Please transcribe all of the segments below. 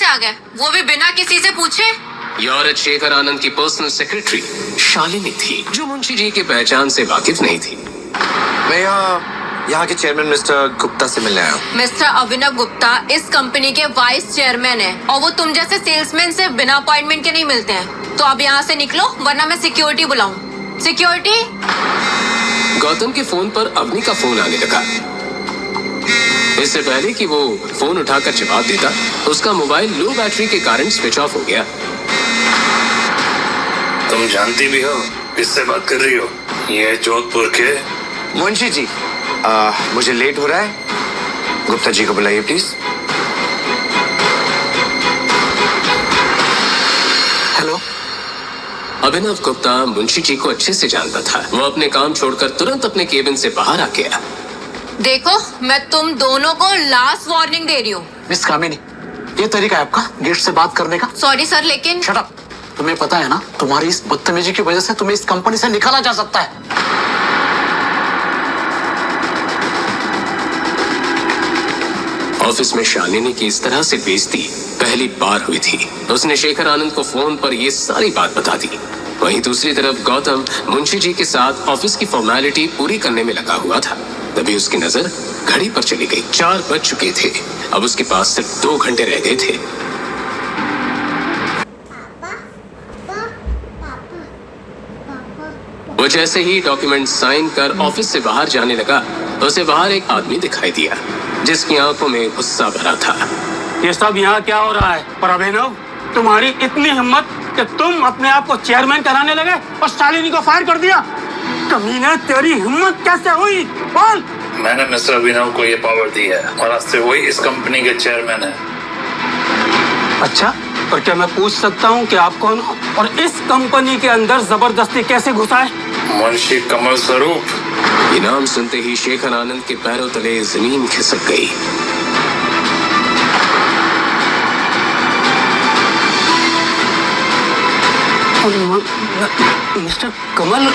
आ गए, वो भी बिना किसी से पूछे। ये औरत शेखर आनंद की पर्सनल सेक्रेटरी शालिनी थी, जो मुंशी जी की पहचान से वाकिफ नहीं थी। मैं यहाँ के चेयरमैन मिस्टर गुप्ता से मिलने आया हूँ। मिस्टर अभिनव गुप्ता इस कंपनी के वाइस चेयरमैन हैं और वो तुम जैसे सेल्समैन से बिना अपॉइंटमेंट के नहीं मिलते हैं। तो अब यहाँ से निकलो, वरना मैं सिक्योरिटी बुलाऊं। सिक्योरिटी। गौतम के फोन पर अवनी का फोन आने लगा। इससे पहले कि वो फोन उठाकर जवाब देता, उसका मोबाइल लो बैटरी के कारण स्विच ऑफ हो गया। तुम जानती भी हो किससे बात कर रही हो? ये जोधपुर के मुंशी जी, मुझे लेट हो रहा है, गुप्ता जी को बुलाइए प्लीज। हेलो। अभिनव गुप्ता मुंशी जी को अच्छे से जानता था। वो अपने काम छोड़कर तुरंत अपने केबिन से बाहर आ गया। देखो, मैं तुम दोनों को लास्ट वार्निंग दे रही हूँ। मिस कामिनी, ये तरीका है आपका गेस्ट से बात करने का? सॉरी सर, लेकिन शट अप। तुम्हें पता है ना, तुम्हारी इस बदतमीजी की वजह से तुम्हें इस कंपनी से निकाला जा सकता है। ऑफिस में शालिनी की इस तरह से बेइज्जती पहली बार हुई थी। उसने शेखर आनंद को फोन पर ये सारी बात बता दी। वहीं दूसरी तरफ गौतम मुंशी जी के साथ ऑफिस की फॉर्मेलिटी पूरी करने में लगा हुआ था। तभी उसकी नजर घड़ी पर चली गई। 4 बज चुके थे। अब उसके पास सिर्फ 2 घंटे रह गए थे। वो जैसे ही डॉक्यूमेंट साइन कर ऑफिस से बाहर जाने लगा, उसे बाहर एक आदमी दिखाई दिया, जिसकी आंखों में गुस्सा भरा था। ये सब यहाँ क्या हो रहा है? पर अभिनव, तुम्हारी इतनी हिम्मत कि तुम अपने आप को चेयरमैन कराने लगे और शालिनी को फायर कर दिया। कमीने, तेरी हिम्मत कैसे हुई? बोल। मैंने मिस्टर अभिनव को ये पावर दी है और आज से वही इस कंपनी के चेयरमैन है। अच्छा, और क्या मैं पूछ सकता हूँ कि आप कौन हो और इस कंपनी के अंदर जबरदस्ती कैसे घुसा है? मुंशी कमल स्वरूप। ये नाम सुनते ही शेखर आनंद के पैरों तले जमीन खिसक गई। मिस्टर कमल,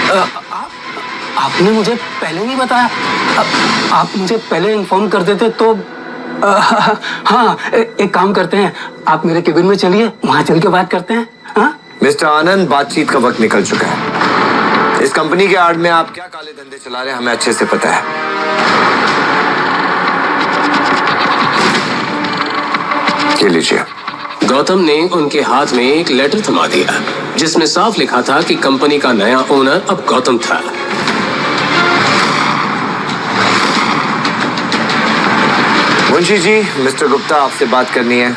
आपने मुझे पहले नहीं बताया। आप मुझे पहले इन्फॉर्म कर देते तो। हाँ, एक काम करते हैं, आप मेरे केबिन में चलिए, वहाँ चल के बात करते हैं। हाँ? मिस्टर आनंद, बातचीत का वक्त निकल चुका है। इस कंपनी के आड़ में आप क्या काले धंधे चला रहे हैं, हमें अच्छे से पता है। ये लीजिए। गौतम ने उनके हाथ में एक लेटर थमा दिया, जिसमें साफ लिखा था कि कंपनी का नया ओनर अब गौतम था। मुंशी जी, मिस्टर गुप्ता आपसे बात करनी है,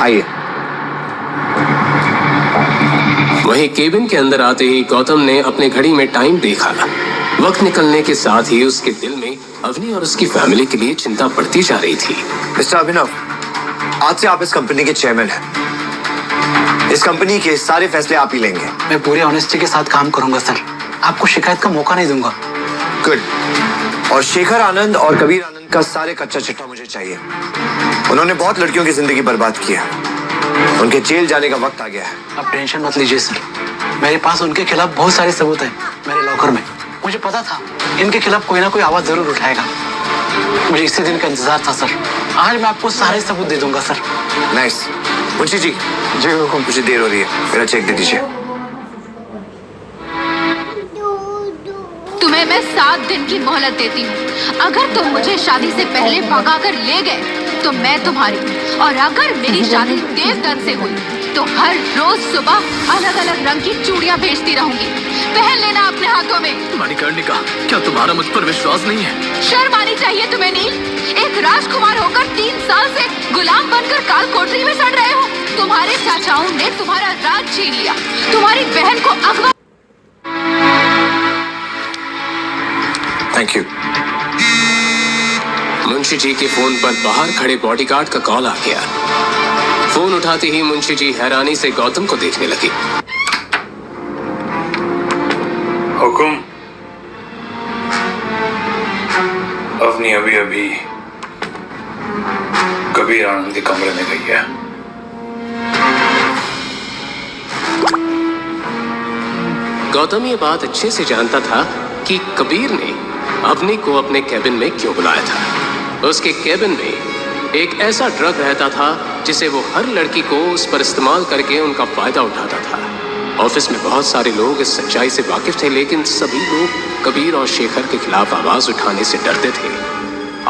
आइए। वहीं केबिन के अंदर आते ही गौतम ने अपने घड़ी में टाइम देखा। वक्त निकलने के साथ ही उसके दिल में अवनी और उसकी फैमिली के लिए चिंता बढ़ती जा रही थी। मिस्टर अभिनव, आज से आप इस कंपनी के चेयरमैन हैं। इस कंपनी के सारे फैसले आप ही लेंगे। मैं पूरी ऑनेस्टी के साथ काम करूंगा सर, आपको शिकायत का मौका नहीं दूंगा। गुड। और शेखर आनंद और कबीर आनंद का सारे कच्चा चिट्ठा मुझे चाहिए। उन्होंने बहुत लड़कियों की जिंदगी बर्बाद की है। उनके जेल जाने का वक्त आ गया है। आप टेंशन मत लीजिए सर, मेरे पास उनके खिलाफ बहुत सारे सबूत हैं मेरे लॉकर में। मुझे पता था इनके खिलाफ कोई ना कोई आवाज जरूर उठाएगा। मुझे इसी दिन का इंतजार था सर। आज मैं आपको सारे सबूत दे दूंगा सर। नाइस। मुंशी जी, मुझे देर हो रही है, मेरा चेक दे दीजिए। तुम्हें मैं 7 दिन की मोहलत देती हूँ। अगर तुम मुझे शादी से पहले भगा कर ले गए तो मैं तुम्हारी, और अगर मेरी शादी देवदत्त से हुई तो हर रोज सुबह अलग अलग रंग की चूड़ियाँ भेजती रहूंगी। पहन लेना अपने हाथों में। मणिकर्णिका, क्या तुम्हारा मुझ पर विश्वास नहीं है? शर्म आनी चाहिए तुम्हें नील। एक राजकुमार होकर 3 साल से गुलाम बनकर काल कोठरी में सड़ रहे हो। तुम्हारे चाचाओं ने तुम्हारा राज छीन लिया, तुम्हारी बहन को अगवा। Thank you. मुंशी जी के फोन पर बाहर खड़े बॉडीगार्ड का कॉल आ गया। फोन उठाते ही मुंशी जी हैरानी से गौतम को देखने लगे। हुकुम। अवनी अभी अभी कबीर आनंद के कमरे में गई है। गौतम ये बात अच्छे से जानता था कि कबीर ने अवनी को अपने कैबिन में क्यों बुलाया था। उसके कैबिन में एक ऐसा ड्रग रहता था जिसे वो हर लड़की को उस पर इस्तेमाल करके उनका फायदा उठाता था। ऑफिस में बहुत सारे लोग इस सच्चाई से वाकिफ थे, लेकिन सभी लोग कबीर और शेखर के खिलाफ आवाज उठाने से डरते थे।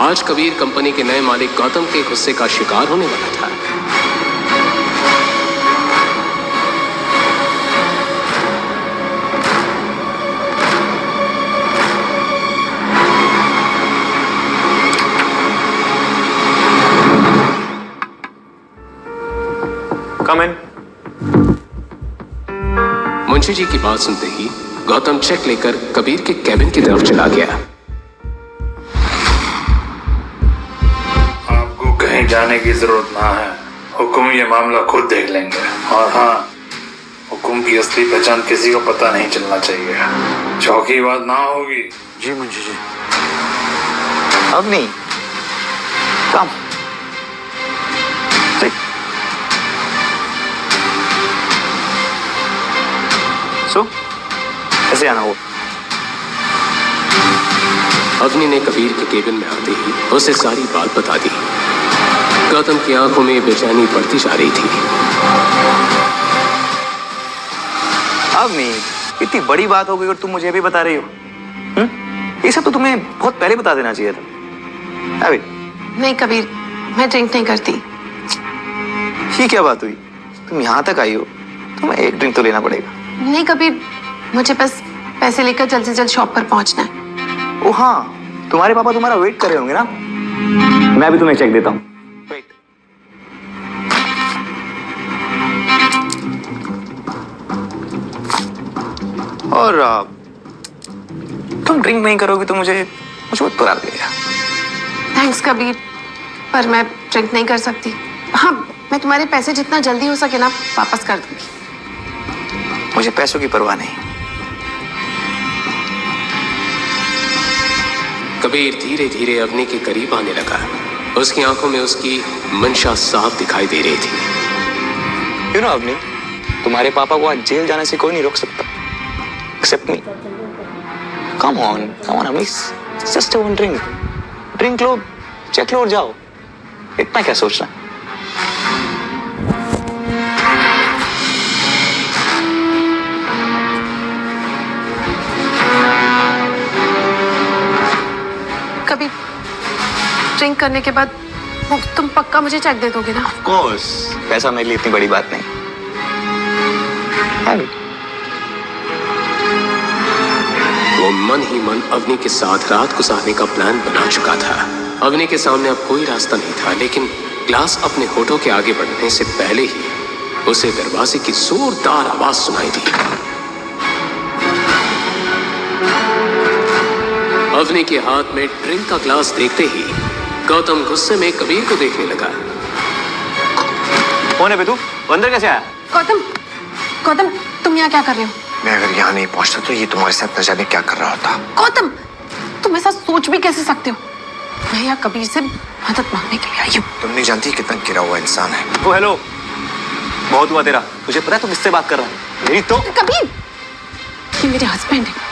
आज कबीर कंपनी के नए मालिक गौतम के गुस्से का शिकार होने वाला था। Come in. मुंशी जी की बात सुनते ही गौतम चेक लेकर कबीर के कैबिन की तरफ चला गया। आपको कहीं जाने की जरूरत ना है। हुकुम ये मामला खुद देख लेंगे। और हाँ, हुकुम की असली पहचान किसी को पता नहीं चलना चाहिए। चौकी बात ना होगी। जी मुंशी जी। अब नहीं। कम। सो कैसे आना हो? अवनी ने कबीर के केबिन में आते ही उसे सारी बात बता दी। गौतम की आंखों में बेचैनी बढ़ती जा रही थी। अब नहीं, इतनी बड़ी बात हो गई और तुम मुझे अभी बता रही हो? ये सब तो तुम्हें बहुत पहले बता देना चाहिए था। अभी नहीं कबीर, मैं ड्रिंक नहीं करती। ये क्या बात हुई? तुम यहाँ तक आई हो, तुम्हें एक ड्रिंक तो लेना पड़ेगा। नहीं कबीर, मुझे बस पैसे लेकर जल्द से जल्द शॉप पर पहुंचना है। ओ हाँ, तुम्हारे पापा तुम्हारा वेट कर रहे होंगे ना? मैं अभी तुम्हें चेक देता हूँ। वेट। और तुम ड्रिंक नहीं करोगी तो मुझे बहुत बुरा लगेगा। थैंक्स कबीर, पर मैं ड्रिंक नहीं कर सकती। हाँ, मैं तुम्हारे पैसे जितना जल्दी हो सके ना वापस कर दूंगी। मुझे पैसों की परवाह नहीं। कबीर धीरे धीरे अवनी के करीब आने लगा। उसकी आंखों में उसकी मंशा साफ दिखाई दे रही थी। यू नो अवनी, तुम्हारे पापा को आज जेल जाने से कोई नहीं रोक सकता, except me. Come on Avni, just one drink. Drink लो, चेक लो और जाओ। इतना क्या सोचना? कभी ड्रिंक करने के बाद तुम पक्का मुझे चेक दे दोगे ना? ऑफ कोर्स, पैसा मेरे लिए इतनी बड़ी बात नहीं। वो मन ही मन अवनी के साथ रात गुजारने का प्लान बना चुका था। अवनी के सामने अब कोई रास्ता नहीं था, लेकिन ग्लास अपने होठों के आगे बढ़ने से पहले ही उसे दरवाजे की जोरदार आवाज सुनाई दी। अवनी के हाथ में ड्रिंक का ग्लास देखते ही गौतम गुस्से में कबीर को देखने लगा। कौन है बे तू? अंदर कैसे आया? गौतम, तुम यहाँ क्या कर रहे हो? मैं अगर यहाँ नहीं पहुँचता तो ये तुम्हारे साथ न जाने क्या कर रहा होता। गौतम, तुम ऐसा सोच भी कैसे सकते हो? मैं यहाँ कबीर से मदद मांगने के लिए आई हूँ। तुम नहीं जानती कितना गिरा हुआ इंसान है वो। हेलो, बहुत हुआ तेरा। तुझे पता है तू किससे बात कर रहा है? मेरी तो कबीर, ये मेरे हस्बैंड है।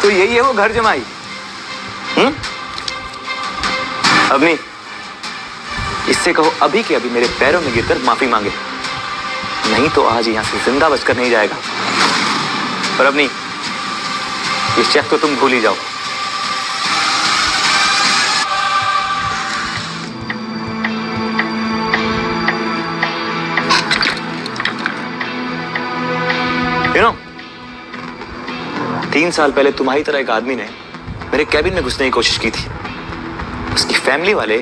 तो यही है वो घर जमाई। अवनी, इससे कहो अभी के अभी मेरे पैरों में गिरकर माफी मांगे, नहीं तो आज यहाँ से जिंदा बचकर नहीं जाएगा। पर अवनी, ये चेक तो तुम भूल ही जाओ। You know, 3 साल पहले तुम्हारी तरह एक आदमी ने मेरे कैबिन में घुसने की कोशिश की थी। उसकी फैमिली वाले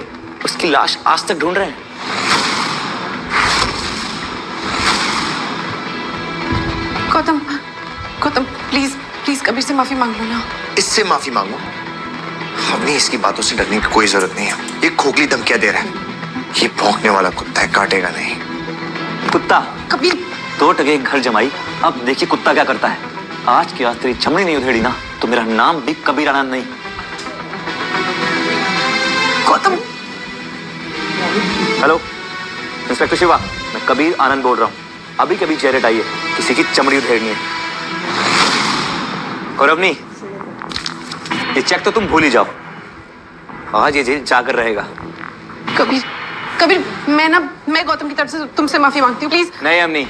उसकी लाश आज तक ढूंढ रहे हैं। गौतम, प्लीज कबीर से माफी मांग लो ना। इससे माफी मांगो? हमने इसकी बातों से डरने की कोई जरूरत नहीं है। ये खोखली धमकियां दे रहा है। ये भौंकने वाला कुत्ता है, काटेगा नहीं। कुत्ता कबीर, 2 टके एक घर जमाई। अब देखिए कुत्ता क्या करता है। आज की आज तेरी चमड़ी नहीं उधेड़ी ना तो मेरा नाम भी कबीर आनंद नहीं। गौतम। हेलो इंस्पेक्टर शिवा, मैं कबीर आनंद बोल रहा हूँ। अभी कभी चेहरे आइए, किसी की चमड़ी उधेड़नी है। और अवनी, ये चेक तो तुम भूल ही जाओ। आज ये जेल जाकर रहेगा। कबीर, कबीर, मैं गौतम की तरफ से तुमसे माफी मांगती हूँ, प्लीज। नहीं अम्मी,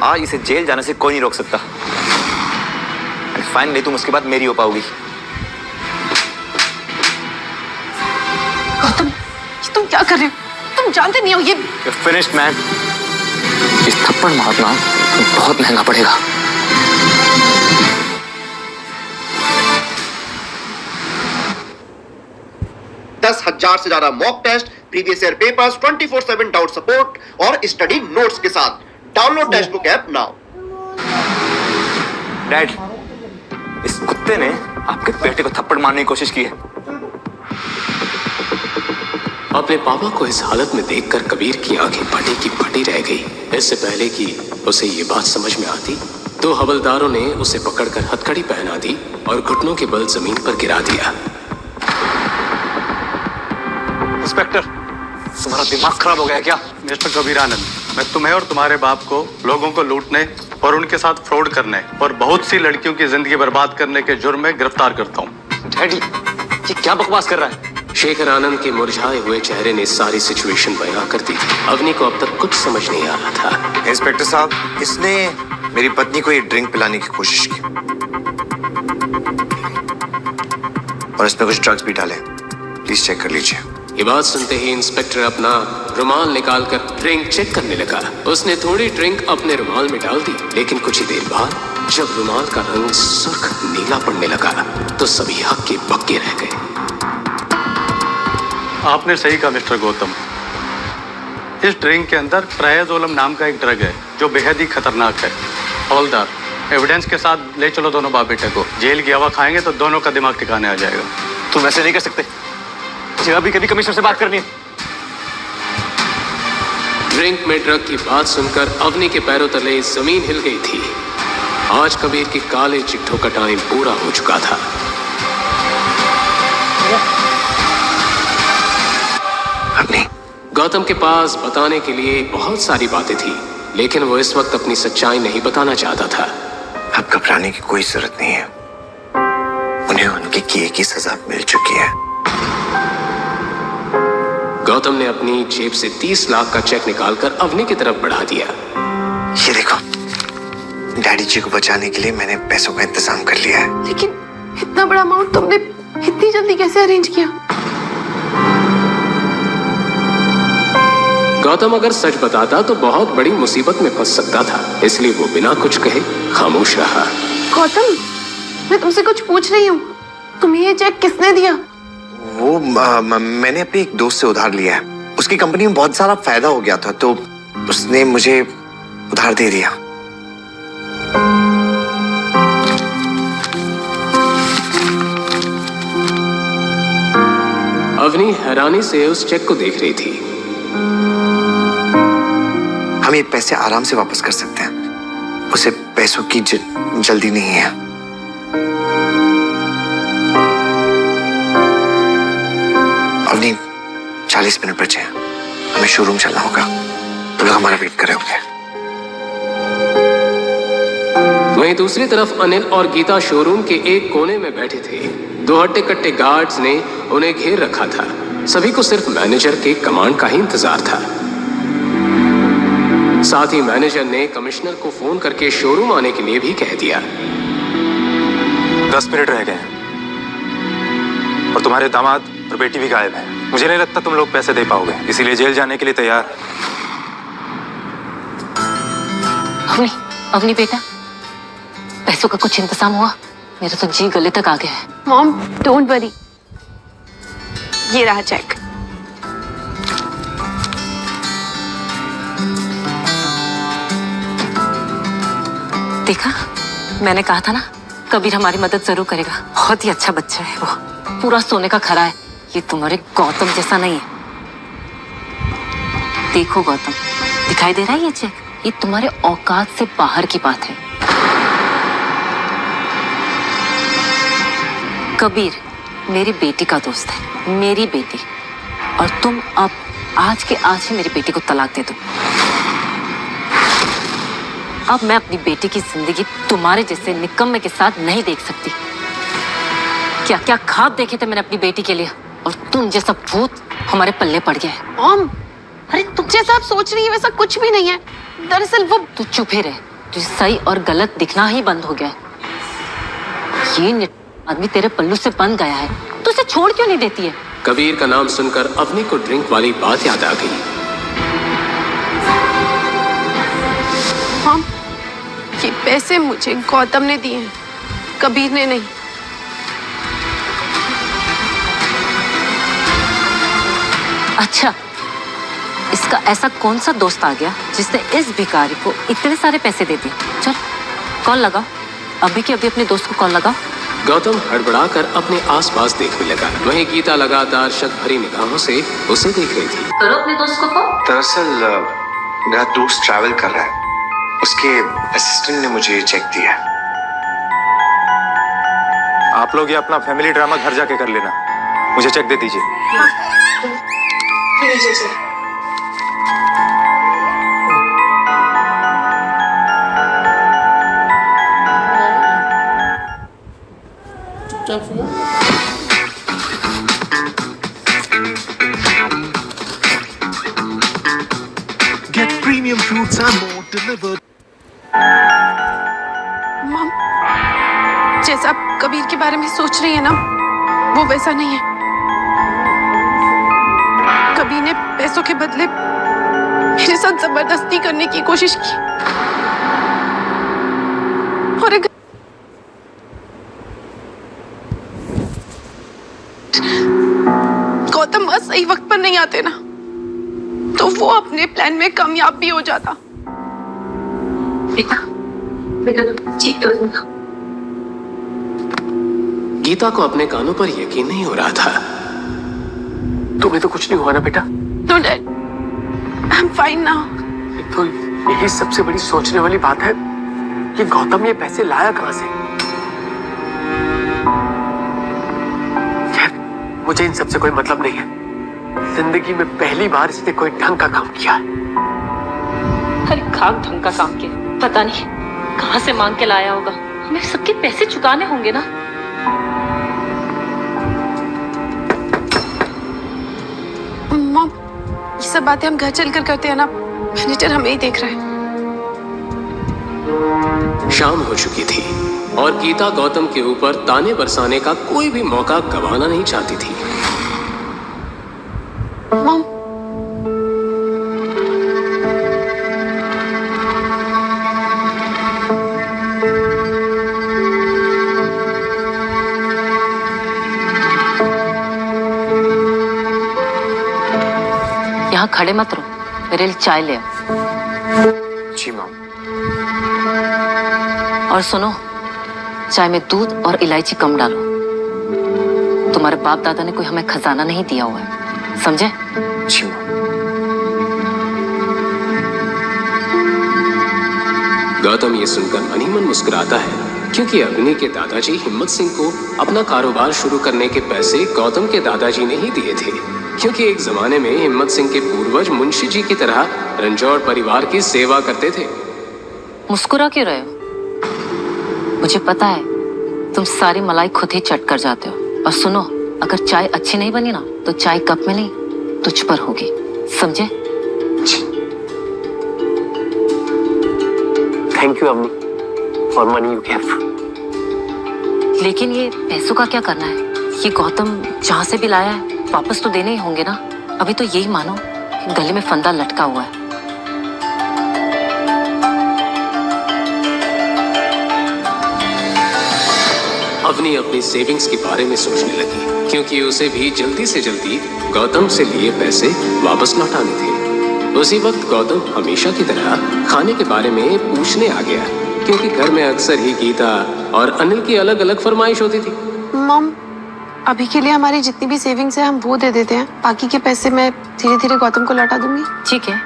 आज इसे जेल जाने से कोई नहीं रोक सकता। फाइनली तुम उसके बाद मेरी हो पाओगी। गौतम, ये तुम क्या कर रहे हो? तुम जानते नहीं हो ये फिनिश्ड मैन। इस थप्पड़ मारना बहुत महंगा पड़ेगा। दस 10,000 से ज्यादा mock test, previous year papers, 24/7 doubt support और स्टडी नोट्स के साथ। Download Testbook app now. Dad, इस कुत्ते ने आपके बेटे को थप्पड़ मारने की कोशिश की है। अपने पापा को इस हालत में देखकर कबीर की आंखें फटी की फटी रह गई। इससे पहले कि उसे ये बात समझ में आती, तो हवलदारों ने उसे पकड़कर हथकड़ी पहना दी और घुटनों के बल जमीन पर गिरा दिया। इंस्पेक्टर, तुम्हारा दिमाग खराब हो गया क्या? मिस्टर कबीर आनंद, मैं तुम्हें और तुम्हारे बाप को लोगों को लूटने और उनके साथ फ्रॉड करने और बहुत सी लड़कियों की जिंदगी बर्बाद करने के जुर्म में गिरफ्तार करता हूँ। डैडी, ये क्या बकवास कर रहा है? शेखर आनंद के मुरझाए हुए चेहरे ने सारी सिचुएशन बयां कर दी। अवनी को अब तक कुछ समझ नहीं आ रहा था। इंस्पेक्टर साहब, इसने मेरी पत्नी को ये ड्रिंक पिलाने की कोशिश की और इसमें कुछ ड्रग्स भी डाले। प्लीज चेक कर लीजिए। ये बात सुनते ही इंस्पेक्टर अपना रुमाल निकालकर ड्रिंक चेक करने लगा। उसने थोड़ी ड्रिंक अपने रुमाल में डाल दी, लेकिन कुछ ही देर बाद जब रुमाल का रंग सुर्ख नीला पड़ने लगा तो सभी हक्के बक्के रह गए। आपने सही कहा मिस्टर गौतम, इस ड्रिंक के अंदर ट्राइएजोलम नाम का एक ड्रग है जो बेहद ही खतरनाक है। हवलदार, एविडेंस के साथ ले चलो दोनों बाप बेटे को। जेल की हवा खाएंगे तो दोनों का दिमाग ठिकाने आ जाएगा। तुम ऐसे नहीं कर सकते। मुझे अभी कभी कमिश्नर से बात करनी है। ड्रिंक में ड्रग की बात सुनकर अवनी के पैरों तले जमीन हिल गई थी। आज कबीर के काले चिट्ठों का टाइम पूरा हो चुका था। अवनी, गौतम के पास बताने के लिए बहुत सारी बातें थी, लेकिन वो इस वक्त अपनी सच्चाई नहीं बताना चाहता था। अब घबराने की कोई जरूरत नहीं है। उन्हें उनके किए की सजा मिल चुकी है। गौतम ने अपनी जेब से 30 लाख का चेक निकालकर अवनी की तरफ बढ़ा दिया। ये देखो, डैडी जी को बचाने के लिए मैंने पैसों का इंतजाम कर लिया है। लेकिन इतना बड़ा अमाउंट तुमने इतनी जल्दी कैसे अरेंज किया? गौतम अगर सच बताता तो बहुत बड़ी मुसीबत में फंस सकता था, इसलिए वो बिना कुछ कहे खामोश रहा। गौतम, मैं तुमसे कुछ पूछ रही हूँ। तुम्हें ये चेक किसने दिया? वो मैंने अपने एक दोस्त से उधार लिया है। उसकी कंपनी में बहुत सारा फायदा हो गया था तो उसने मुझे उधार दे दिया। अवनी हैरानी से उस चेक को देख रही थी। हम ये पैसे आराम से वापस कर सकते हैं। उसे पैसों की जल्दी नहीं है। अवनी, 40 मिनट बचे हैं। हमें शोरूम चलना होगा। तुम लोग हमारा वेट कर रहे होंगे। वहीं दूसरी तरफ अनिल और गीता शोरूम के एक कोने में बैठे थे। 2 हट्टे कट्टे गार्ड्स ने उन्हें घेर रखा था। सभी को सिर्फ मैनेजर के कमांड का ही इंतजार था। साथ ही मैनेजर ने कमिश्नर को फोन करके शोरूम आने के लिए भी कह दिया। 10 मिनट रह गए हैं और तुम्हारे दामाद और बेटी भी गायब है। मुझे नहीं लगता तुम लोग पैसे दे पाओगे, इसीलिए जेल जाने के लिए तैयार। अवनी बेटा, पैसों का कुछ इंतजाम हुआ? मेरा तो जी गले तक आ गया है। Mom, don't worry. ये रहा चेक। देखा, मैंने कहा था ना, कबीर हमारी मदद जरूर करेगा। बहुत ही अच्छा बच्चा है वो, पूरा सोने का खरा है। ये तुम्हारे गौतम जैसा नहीं है। देखो गौतम, दिखाई दे रहा है ये चेक? ये तुम्हारे औकात से बाहर की बात है। कबीर मेरी बेटी का दोस्त है, मेरी बेटी, और तुम अब आज के आज ही मेरी बेटी को तलाक दे दो। अब मैं अपनी बेटी की जिंदगी तुम्हारे जैसे निकम्मे के साथ नहीं देख सकती। क्या क्या ख्वाब देखे थे मैंने अपनी बेटी के लिए, और तुम जैसा भूत हमारे पल्ले पड़ गया है। मॉम, अरे तू जैसा आप सोच रही है वैसा कुछ भी नहीं है। दरअसल वो तू चुप ही रहे। तुझे सही और गलत दिखना ही बंद हो गया है। ये आदमी तेरे पल्लू से बंध गया है, तू उसे छोड़ क्यों नहीं देती है? कबीर का नाम सुनकर अवनी को ड्रिंक वाली बात याद आ गई। मॉम, ये पैसे मुझे गौतम ने दिए हैं, कबीर ने नहीं। अच्छा, इसका ऐसा कौन सा दोस्त आ गया जिसने इस भिखारी को इतने सारे पैसे दे दिए? चल कॉल लगा, अभी के अभी अपने दोस्त को कॉल लगा। गौतम हड़बड़ाकर अपने आसपास देखने लगा। वहीं गीता लगातार शक भरी निगाहों से उसे देख रही थी। करो अपने दोस्त को कॉल। दरअसल मेरा दोस्त ट्रैवल कर रहा है, उसके असिस्टेंट ने मुझे चेक दिया। आप लोग ये अपना फैमिली ड्रामा घर जाके कर लेना, मुझे चेक दे दीजिए। Get premium fruits and more delivered. Mom, जैसा आप कबीर के बारे में सोच रही है ना, वो वैसा नहीं है। कबीर ने पैसों के बदले मेरे साथ जबरदस्ती करने की कोशिश की, और अगर गौतम बस सही वक्त पर नहीं आते ना, तो वो अपने प्लान में कामयाब भी हो जाता। बेटा, बेटा ठीक तो सुन। गीता को अपने कानों पर यकीन नहीं हो रहा था। तुम्हें तो कुछ नहीं हुआ ना बेटा? No dad, I am fine now. तो यही सबसे बड़ी सोचने वाली बात है कि गौतम ये पैसे लाया कहां से। खैर, मुझे इन सबसे कोई मतलब नहीं है। जिंदगी में पहली बार इसने कोई ढंग का काम किया है। अरे खाक ढंग का काम किया, पता नहीं कहां से मांग के लाया होगा। हमें सबके पैसे चुकाने होंगे ना। मॉम, ये सब बातें हम घर चलकर करते हैं ना, मैनेजर हमें ही देख रहा है। शाम हो चुकी थी और गीता गौतम के ऊपर ताने बरसाने का कोई भी मौका गंवाना नहीं चाहती थी। मॉम, यहाँ खड़े मत रहो, मेरे लिए चाय ले आओ। जी मॉम। और सुनो, चाय में दूध और इलायची कम डालो। तुम्हारे बाप दादा ने कोई हमें खजाना नहीं दिया हुआ है, समझे? जी मॉम। गौतम ये सुनकर मन ही मन मुस्कुराता है, क्योंकि अग्नि के दादाजी हिम्मत सिंह को अपना कारोबार शुरू करने के पैसे गौतम के दादाजी ने ही दिए थे। क्योंकि एक जमाने में हिम्मत सिंह के पूर्वज मुंशी जी की तरह रंजौर परिवार की सेवा करते थे। मुस्कुरा क्यों रहे हो? मुझे पता है तुम सारी मलाई खुद ही चट कर जाते हो। और सुनो, अगर चाय अच्छी नहीं बनी ना, तो चाय कप में नहीं तुझ पर होगी, समझे? थैंक यू अम्मी फॉर मनी यू गिव। लेकिन ये पैसों का क्या करना है? ये गौतम जहां से भी लाया है वापस तो देने ही होंगे ना। अभी तो यही मानो कि गले में फंदा लटका हुआ है। अवनी अपनी सेविंग्स के बारे में सोचने लगी, क्योंकि उसे भी जल्दी से जल्दी गौतम से लिए पैसे वापस लौटाने थे। उसी वक्त गौतम हमेशा की तरह खाने के बारे में पूछने आ गया, क्योंकि घर में अक्सर ही गीता और अनिल की अलग अलग फरमाइश होती थी। मॉम, अभी के लिए हमारी जितनी भी सेविंग्स है हम वो दे देते हैं, बाकी के पैसे मैं धीरे धीरे गौतम को लौटा दूंगी। ठीक है,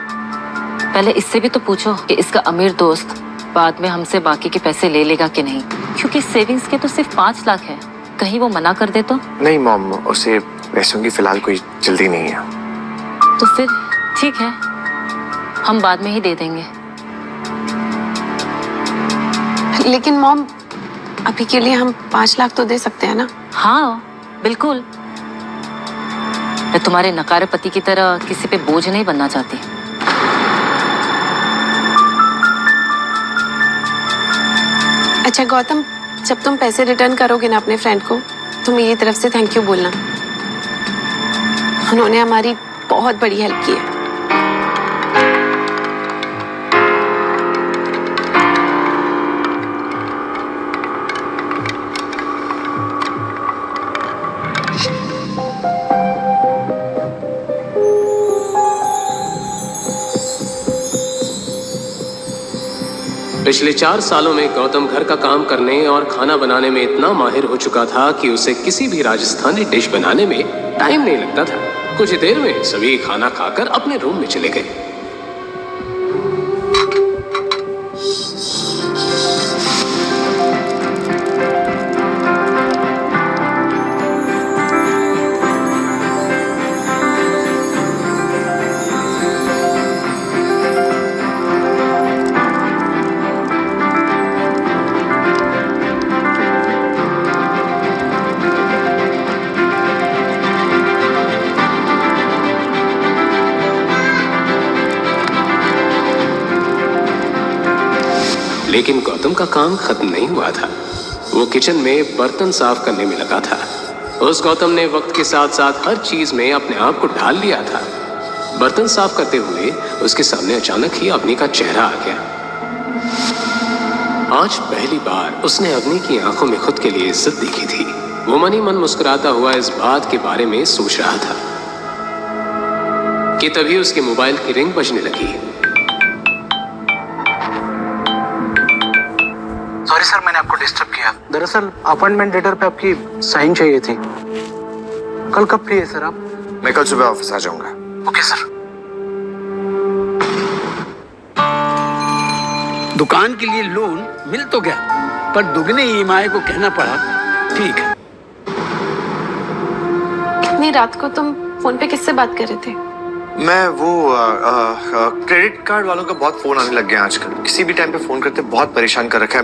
पहले इससे भी तो पूछो कि इसका अमीर दोस्त बाद में हमसे बाकी के पैसे ले लेगा कि नहीं, क्योंकि सेविंग्स के तो सिर्फ 5 लाख है। कहीं वो मना कर दे तो? नहीं मॉम, उसे पैसों की फिलहाल कोई जल्दी नहीं है। तो फिर ठीक है, हम बाद में ही दे देंगे। लेकिन मॉम, अभी के लिए हम 5 लाख तो दे सकते हैं ना? हाँ बिल्कुल। तुम्हारे नकारे पति की तरह किसी पे बोझ नहीं बनना चाहती। अच्छा गौतम, जब तुम पैसे रिटर्न करोगे ना अपने फ्रेंड को, तो मेरी तरफ से थैंक यू बोलना। उन्होंने हमारी बहुत बड़ी हेल्प की है। पिछले 4 सालों में गौतम घर का काम करने और खाना बनाने में इतना माहिर हो चुका था कि उसे किसी भी राजस्थानी डिश बनाने में टाइम नहीं लगता था। कुछ ही देर में सभी खाना खाकर अपने रूम में चले गए। लेकिन गौतम का काम खत्म नहीं हुआ था। वो किचन में बर्तन साफ करने में लगा था। उस गौतम ने वक्त के साथ साथ हर चीज में अपने आप को ढाल लिया था। बर्तन साफ करते हुए उसके सामने अचानक ही अवनी का चेहरा आ गया। आज पहली बार उसने अवनी की आंखों में खुद के लिए इज्जत देखी थी। वो मन ही मन मुस्कुराता हुआ इस बात के बारे में सोच रहा था कि तभी उसके मोबाइल की रिंग बजने लगी। सॉरी सर, मैंने आपको डिस्टर्ब किया। दरअसल अपॉइंटमेंट लेटर पे आपकी साइन चाहिए थी। कल कब फ्री है सर आप? मैं कल सुबह ऑफिस आ जाऊंगा। Okay sir. दुकान के लिए लोन मिल तो गया, पर दुगने ईएमआई को कहना पड़ा ठीक है। इतनी रात को तुम फोन पे किससे बात कर रहे थे? मैं वो क्रेडिट कार्ड वालों का बहुत फोन आने लग गया आजकल। किसी भी टाइम पे फोन करते बहुत परेशान कर रखा है।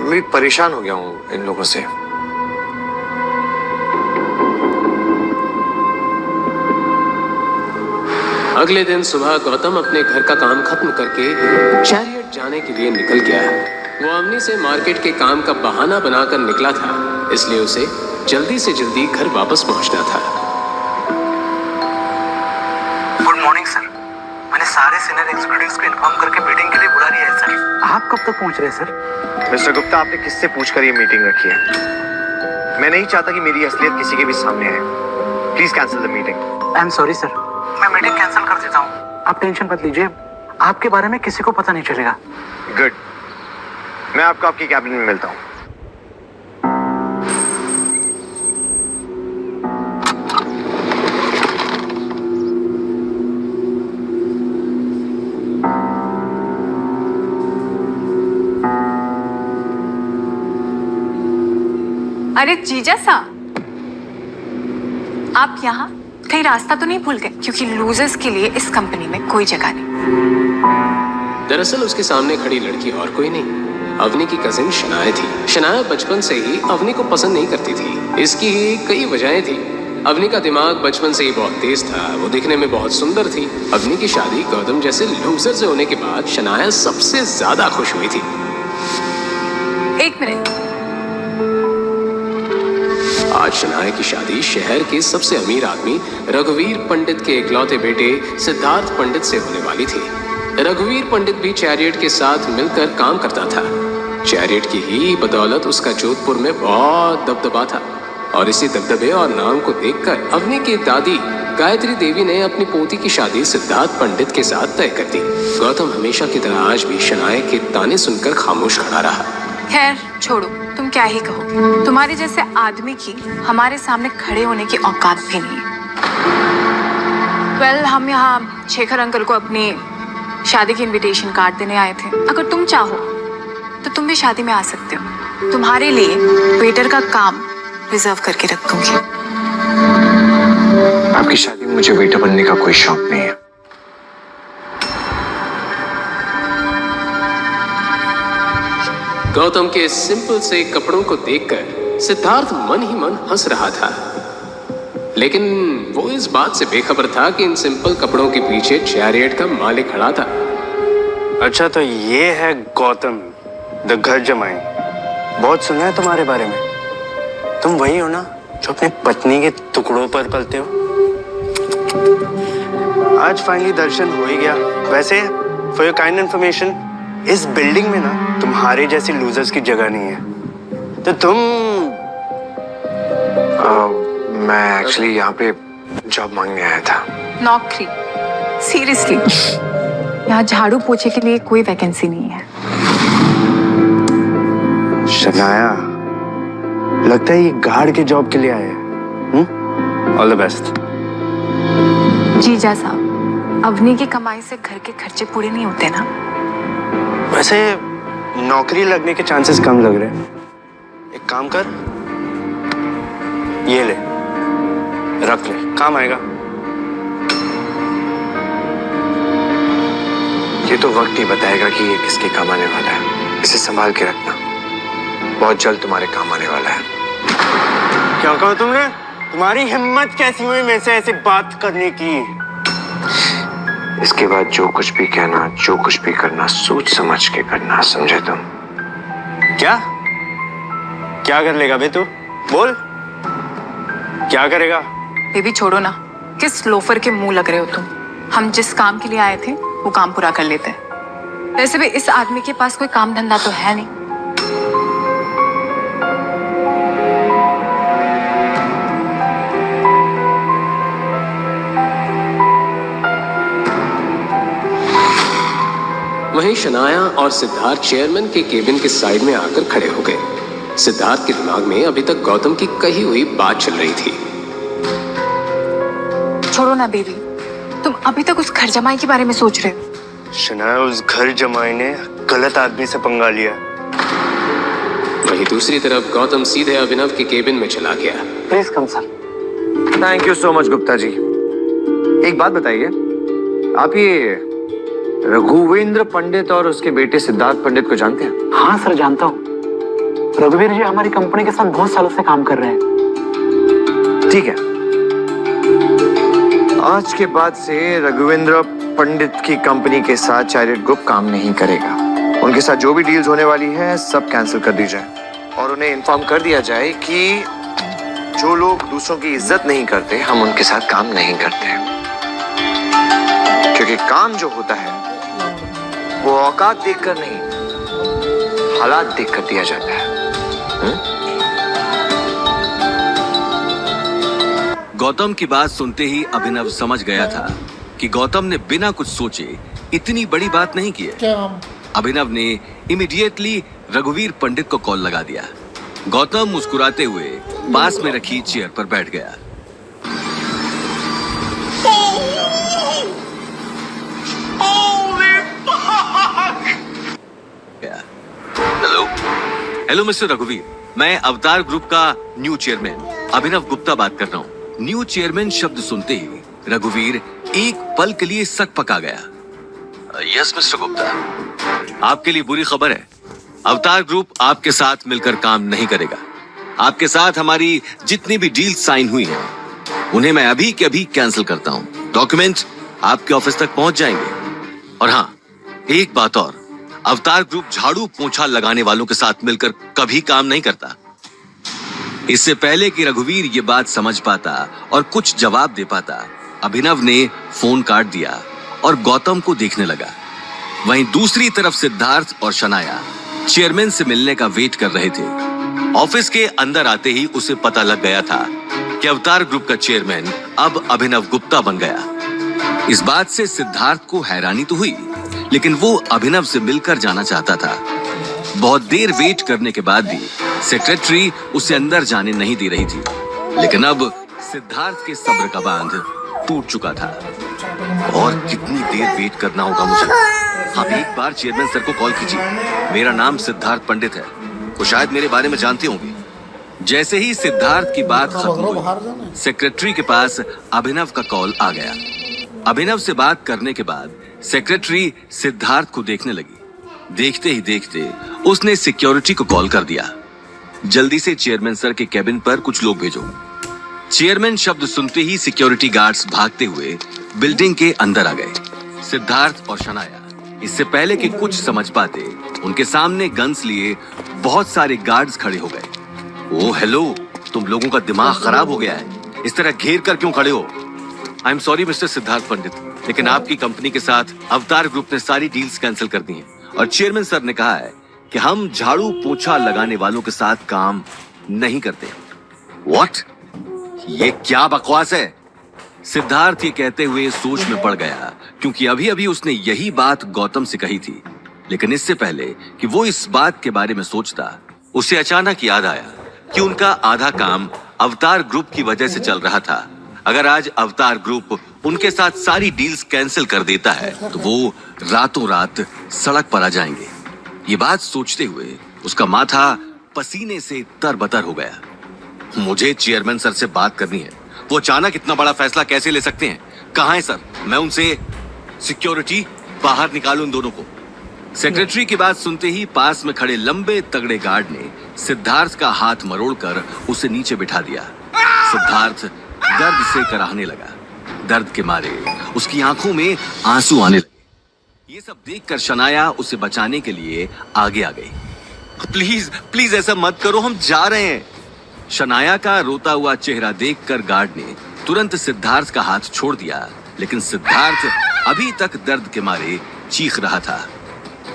मैं परेशान हो गया हूँ इन लोगों से। अगले दिन सुबह गौतम अपने घर का काम खत्म करके चैरियट जाने के लिए निकल गया। वो अवनी से मार्केट के काम का बहाना बनाकर निकला था, इसलिए उसे जल्दी से जल्दी घर वापस पहुंचना था। Good morning sir. मैंने सारे सीनियर एग्जीक्यूटिव्स को इन्फॉर्म करके मीटिंग के लिए बुला लिया है सर। आप कब तक पहुंच रहे हैं सर? मिस्टर गुप्ता, आपने किससे पूछकर ये मीटिंग रखी है? मैं नहीं चाहता कि मेरी असलियत किसी के भी सामने आए। Please cancel the meeting. I am sorry sir, मैं मीटिंग कैंसिल कर देता हूँ। आप टेंशन मत लीजिए, आपके बारे में किसी को पता नहीं चलेगा। गुड, मैं आपको आपकी कैबिन में मिलता हूँ। अरे जीजा सा, आप यहाँ कहीं रास्ता तो नहीं भूल गए? क्योंकि लूजर्स के लिए इस कंपनी में कोई जगह नहीं। दरअसल उसके सामने खड़ी लड़की और कोई नहीं, अवनी की कजिन शनाया थी। शनाया बचपन से ही अवनी को पसंद नहीं करती थी। इसकी ही कई वजहें थी। अवनी का दिमाग बचपन से ही बहुत तेज था। वो दिखने में बहुत सुंदर थी। अवनी की शादी गौतम जैसे लूजर से होने के बाद शनाया सबसे ज्यादा खुश हुई थी। एक मिनट, आज शनाया की शादी शहर के सबसे अमीर आदमी रघुवीर पंडित के इकलौते बेटे सिद्धार्थ पंडित से होने वाली थी। रघुवीर पंडित भी चैरियट के साथ मिलकर काम करता था। चैरियट की ही बदौलत उसका जोधपुर में बहुत दबदबा था, और इसी दबदबे और नाम को देखकर अवनी की दादी गायत्री देवी ने अपनी पोती की शादी सिद्धार्थ पंडित के साथ तय कर दी। गौतम हमेशा की तरह आज भी शनाया के ताने सुनकर खामोश खड़ा रहा। खैर छोड़ो, तुम क्या ही कहोगे। तुम्हारे जैसे आदमी की हमारे सामने खड़े होने की औकात भी नहीं है। वेल, हम यहाँ शेखर अंकल को अपनी शादी की इनविटेशन कार्ड देने आए थे। अगर तुम चाहो तो तुम भी शादी में आ सकते हो। तुम्हारे लिए वेटर का काम रिजर्व करके रख दूंगी। आपकी शादी में मुझे वेटर बनने का कोई शौक नहीं है। गौतम के सिंपल से कपड़ों को देखकर सिद्धार्थ मन ही मन हंस रहा था। लेकिन वो इस बात से बेखबर था कि इन सिंपल कपड़ों के पीछे चैरियट का मालिक खड़ा था। अच्छा, तो ये है गौतम द घर जमाई। बहुत सुना है तुम्हारे बारे में। तुम वही हो ना जो अपनी पत्नी के टुकड़ों पर पलते हो। आज फाइनली दर्शन हो ही गया। वैसे फॉर योर काइंड इन्फॉर्मेशन, इस बिल्डिंग में ना तुम्हारे जैसे लूजर्स की जगह नहीं है। तो तुम मैं एक्चुअली यहाँ पे जॉब मांगने आया था। नौकरी? सीरियसली? यहाँ झाड़ू पोछे के लिए कोई वैकेंसी नहीं है। शनाया, लगता है ये गार्ड के जॉब के लिए आए हैं। All the best. जीजा साहब, अवनी की कमाई से घर के खर्चे पूरे नहीं होते ना। वैसे नौकरी लगने के चांसेस कम लग रहे हैं। एक काम कर, ये ले, रख ले, काम आएगा। ये तो वक्त ही बताएगा कि ये किसके काम आने वाला है। इसे संभाल के रखना, बहुत जल्द तुम्हारे काम आने वाला है। क्या कहा तुमने? तुम्हारी हिम्मत कैसी हुई मेरे से ऐसी बात करने की? इसके बाद जो कुछ भी कहना, जो कुछ भी करना, सोच समझ के करना, समझे तुम? क्या क्या कर लेगा बे तू? बोल, क्या करेगा? बेबी छोड़ो ना, किस लोफर के मुंह लग रहे हो तुम। हम जिस काम के लिए आए थे वो काम पूरा कर लेते हैं। वैसे भी इस आदमी के पास कोई काम धंधा तो है नहीं। वहीं शनाया और सिद्धार्थ चेयरमैन के केबिन के साइड में आकर खड़े हो गए। सिद्धार्थ के दिमाग में अभी तक गौतम की कही हुई बात चल रही थी। छोड़ो ना बेबी, तुम अभी तक उस घर जमाई के बारे में सोच रहे हो। शनाया, उस घर जमाई ने गलत आदमी से पंगा लिया। वहीं दूसरी तरफ गौतम सीधे अभिनव के केबिन में चला गया। Please come sir. Thank you so much Gupta ji. एक बात बताइए, आप ये रघुवेंद्र पंडित और उसके बेटे सिद्धार्थ पंडित को जानते हैं? हाँ सर, जानता हूँ। रघुवीर जी हमारी कंपनी के साथ बहुत सालों से काम कर रहे हैं। ठीक है, आज के बाद से रघुवेंद्र पंडित की कंपनी के साथ चैरियट ग्रुप काम नहीं करेगा। उनके साथ जो भी डील्स होने वाली है सब कैंसिल कर दी जाए और उन्हें इन्फॉर्म कर दिया जाए कि जो लोग दूसरों की इज्जत नहीं करते, हम उनके साथ काम नहीं करते। क्योंकि काम जो होता है वो औकात देखकर नहीं, हालात देखकर दिया जाता है। गौतम की बात सुनते ही अभिनव समझ गया था कि गौतम ने बिना कुछ सोचे इतनी बड़ी बात नहीं की है। अभिनव ने इमीडिएटली रघुवीर पंडित को कॉल लगा दिया। गौतम मुस्कुराते हुए पास में रखी चेयर पर बैठ गया। हेलो हेलो मिस्टर रघुवीर, मैं अवतार ग्रुप का न्यू चेयरमैन अभिनव गुप्ता बात कर रहा हूँ। न्यू चेयरमैन शब्द सुनते ही रघुवीर एक पल के लिए सक पका गया। यस मिस्टर गुप्ता, आपके लिए बुरी खबर है। अवतार ग्रुप आपके साथ मिलकर काम नहीं करेगा। आपके साथ हमारी जितनी भी डील साइन हुई हैं, उन्हें मैं अभी के अभी कैंसिल करता हूँ। डॉक्यूमेंट आपके ऑफिस तक पहुंच जाएंगे। और हाँ, एक बात और, अवतार ग्रुप झाड़ू पोंछा लगाने वालों के साथ मिलकर कभी काम नहीं करता। इससे पहले कि रघुवीर ये बात समझ पाता और कुछ जवाब दे पाता, अभिनव ने फोन काट दिया और गौतम को देखने लगा। वहीं दूसरी तरफ सिद्धार्थ और शनाया चेयरमैन से मिलने का वेट कर रहे थे। ऑफिस के अंदर आते ही उसे पता लग गया था कि अवतार ग्रुप का चेयरमैन अब अभिनव गुप्ता बन गया। इस बात से सिद्धार्थ को हैरानी तो हुई, लेकिन वो अभिनव से मिलकर जाना चाहता था। बहुत देर वेट करने के बाद भी सेक्रेटरी उसे अंदर जाने नहीं दे रही थी। लेकिन अब सिद्धार्थ के सब्र का बांध टूट चुका था। और कितनी देर वेट करना होगा मुझे? आप एक बार चेयरमैन सर को कॉल कीजिए। मेरा नाम सिद्धार्थ पंडित है, वो शायद मेरे बारे में जानते होंगे। जैसे ही सिद्धार्थ की बात खत्म हुई, सेक्रेटरी के पास अभिनव का कॉल आ गया। अभिनव से बात करने के बाद सेक्रेटरी सिद्धार्थ को देखने लगी। देखते ही देखते उसने सिक्योरिटी को कॉल कर दिया, जल्दी से चेयरमैन सर के कैबिन पर कुछ लोग भेजो। चेयरमैन शब्द सुनते ही सिक्योरिटी गार्ड्स भागते हुए बिल्डिंग के अंदर आ गए। सिद्धार्थ और शनाया इससे पहले कि कुछ समझ पाते, उनके सामने गन्स लिए बहुत सारे गार्ड्स खड़े हो गए। ओ हेलो, तुम लोगों का दिमाग खराब हो गया है, इस तरह घेर कर क्यों खड़े हो? I am sorry mister Siddharth Pandit, लेकिन आपकी कंपनी के साथ अवतार ग्रुप ने सारी डील्स कैंसिल कर दी हैं और चेयरमैन सर ने कहा है कि हम झाड़ू पोछा लगाने वालों के साथ काम नहीं करते। व्हाट? ये क्या बकवास है? सिद्धार्थ ये कहते हुए सोच में पड़ गया, क्योंकि अभी अभी उसने यही बात गौतम से कही थी। लेकिन इससे पहले कि वो इस बात के बारे में सोचता, उसे अचानक याद आया कि उनका आधा काम अवतार ग्रुप की वजह से चल रहा था। अगर आज अवतार ग्रुप उनके साथ सारी डील्स कैंसिल कर देता है तो वो रातों रात सड़क पर आ जाएंगे। ये बात सोचते हुए उसका माथा पसीने से तरबतर हो गया। मुझे चेयरमैन सर से बात करनी है। वो अचानक इतना बड़ा फैसला कैसे ले सकते हैं? कहाँ है सर? मैं उनसे सिक्योरिटी बाहर निकालूं इन दोनों को। सेक्रेटरी की बात सुनते ही पास में खड़े लंबे तगड़े गार्ड ने सिद्धार्थ का हाथ मरोड़कर उसे नीचे बिठा दिया। सिद्धार्थ दर्द से कराहने लगा। दर्द के मारे उसकी आंखों में आंसू आने लगे। ये सब देखकर शनाया उसे बचाने के लिए आगे आ गई। प्लीज प्लीज ऐसा मत करो, हम जा रहे हैं। शनाया का रोता हुआ चेहरा देखकर गार्ड ने तुरंत सिद्धार्थ का हाथ छोड़ दिया, लेकिन सिद्धार्थ अभी तक दर्द के मारे चीख रहा था।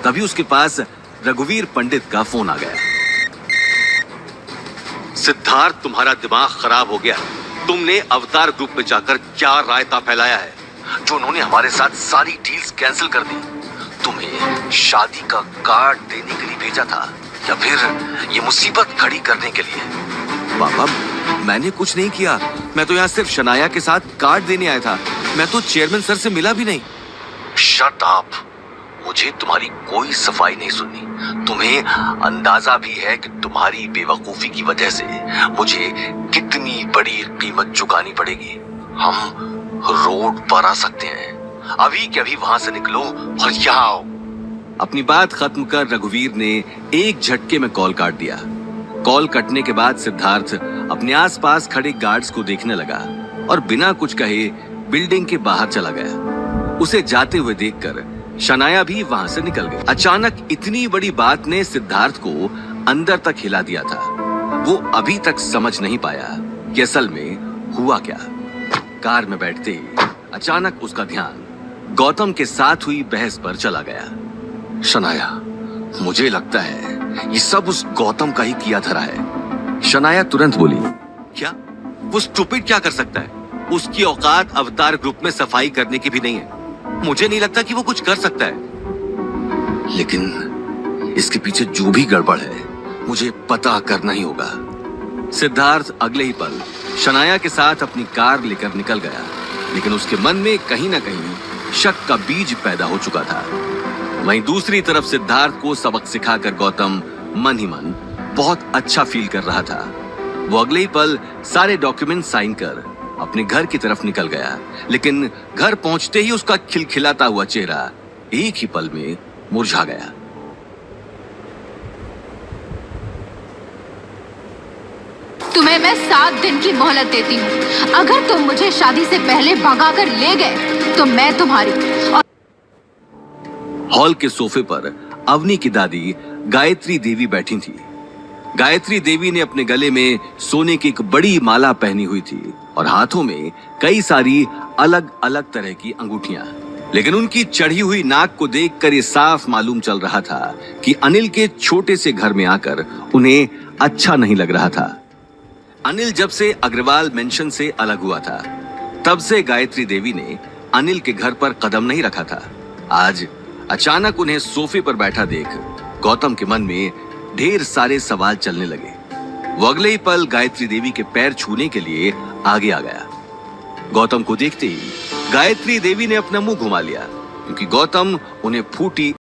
तभी उसके पास रघुवीर पंडित का फोन आ गया। सिद्धार्थ, तुम्हारा दिमाग खराब हो गया। तुमने अवतार ग्रुप में जाकर क्या रायता फैलाया है, जो उन्होंने हमारे साथ सारी डील्स कैंसिल कर दी। तुम्हें शादी का कार्ड देने के लिए भेजा था या फिर ये मुसीबत खड़ी करने के लिए? बाबा, मैंने कुछ नहीं किया। मैं तो यहाँ सिर्फ शनाया के साथ कार्ड देने आया था। मैं तो चेयरमैन सर से मिला भी नहीं। Shut up. मुझे तुम्हारी कोई सफाई नहीं सुननी। तुम्हें अंदाजा भी है कि तुम्हारी बेवकूफी की वजह से मुझे कितनी बड़ी कीमत चुकानी पड़ेगी। हम रोड पर आ सकते हैं। अभी के अभी वहां से निकलो और यहाँ आओ। अपनी बात खत्म कर रघुवीर ने एक झटके में कॉल काट दिया। कॉल कटने के बाद सिद्धार्थ अपने आसपास खड़े गार्ड्स को देखने लगा और बिना कुछ कहे बिल्डिंग के बाहर चला गया। उसे जाते हुए देखकर शनाया भी वहां से निकल गई। अचानक इतनी बड़ी बात ने सिद्धार्थ को अंदर तक हिला दिया था। वो अभी तक समझ नहीं पाया कि असल में हुआ क्या। कार में बैठते ही अचानक उसका ध्यान गौतम के साथ हुई बहस पर चला गया। शनाया, मुझे लगता है ये सब उस गौतम का ही किया धरा है। शनाया तुरंत बोली, क्या? वो स्टूपिड क्या कर सकता है? उसकी औकात अवतार ग्रुप में सफाई करने की भी नहीं है। मुझे नहीं लगता कि वो कुछ कर सकता है। लेकिन इसके पीछे जो भी गड़बड़ है, मुझे पता करना ही होगा। सिद्धार्थ अगले ही पल शनाया के साथ अपनी कार लेकर निकल गया, लेकिन उसके मन में कहीं ना कहीं शक का बीज पैदा हो चुका था। वहीं दूसरी तरफ सिद्धार्थ को सबक सिखाकर गौतम मन ही मन बहुत अच्छा फील कर रहा था। वो अगले ही पल सारे डॉक्यूमेंट साइन कर अपने घर की तरफ निकल गया, लेकिन घर पहुंचते ही उसका खिलखिलाता हुआ चेहरा एक ही पल में मुरझा गया। तुम्हें मैं 7 दिन की मोहलत देती हूँ। अगर तुम मुझे शादी से पहले भगाकर ले गए तो मैं तुम्हारी और... हॉल के सोफे पर अवनी की दादी गायत्री देवी बैठी थी। गायत्री देवी ने अपने गले में सोने की एक बड़ी माला पहनी हुई थी और हाथों में कई सारी अलग अलग तरह की अंगूठियां। लेकिन उनकी चढ़ी हुई नाक को देखकर ये साफ मालूम चल रहा था कि अनिल के छोटे से घर में आकर उन्हें अच्छा नहीं लग रहा था। अनिल जब से अग्रवाल मेंशन से अलग हुआ था, तब से गायत्री देवी ने अनिल के घर पर कदम नहीं रखा था। आज अचानक उन्हें सोफे पर बैठा देख गौतम के मन में ढेर सारे सवाल चलने लगे। वो अगले ही पल गायत्री देवी के पैर छूने के लिए आगे आ गया। गौतम को देखते ही गायत्री देवी ने अपना मुंह घुमा लिया, क्योंकि गौतम उन्हें फूटी